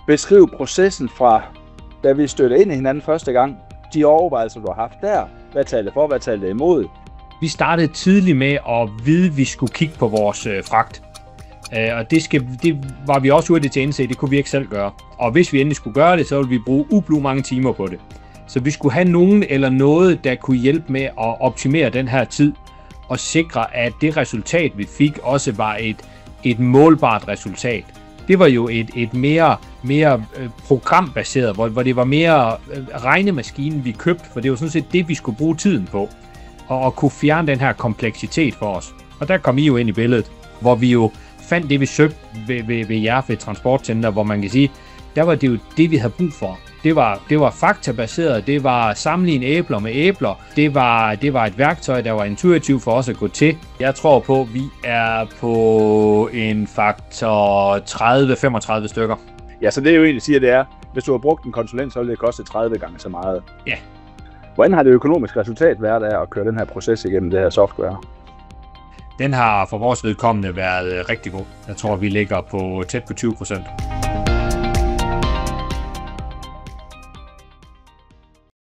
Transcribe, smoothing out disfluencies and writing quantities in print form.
beskrive processen fra, da vi stødte ind i hinanden første gang, de overvejelser, du har haft der. Hvad talte for, hvad talte imod? Vi startede tidligt med at vide, at vi skulle kigge på vores fragt. Og det var vi også hurtigt til at indse, det kunne vi ikke selv gøre. Og hvis vi endelig skulle gøre det, så ville vi bruge ublu mange timer på det. Så vi skulle have nogen eller noget, der kunne hjælpe med at optimere den her tid, og sikre, at det resultat, vi fik, også var et målbart resultat. Det var jo et mere programbaseret, hvor det var mere regnemaskinen, vi købte, for det var sådan set det, vi skulle bruge tiden på, og kunne fjerne den her kompleksitet for os. Og der kom I jo ind i billedet, hvor vi jo fandt det, vi søgte ved Jerfe Transportcenter, hvor man kan sige, der var det jo det, vi havde brug for. Det var faktabaseret, det var sammenligne æbler med æbler, det var et værktøj, der var intuitivt for os at gå til. Jeg tror på, at vi er på en faktor 30-35 stykker. Ja, så det er jo egentlig siger, det er, hvis du har brugt en konsulent, så vil det koste 30 gange så meget. Ja. Hvordan har det økonomiske resultat været af at køre den her proces igennem det her software? Den har for vores vedkommende været rigtig god. Jeg tror, vi ligger på tæt på 20%.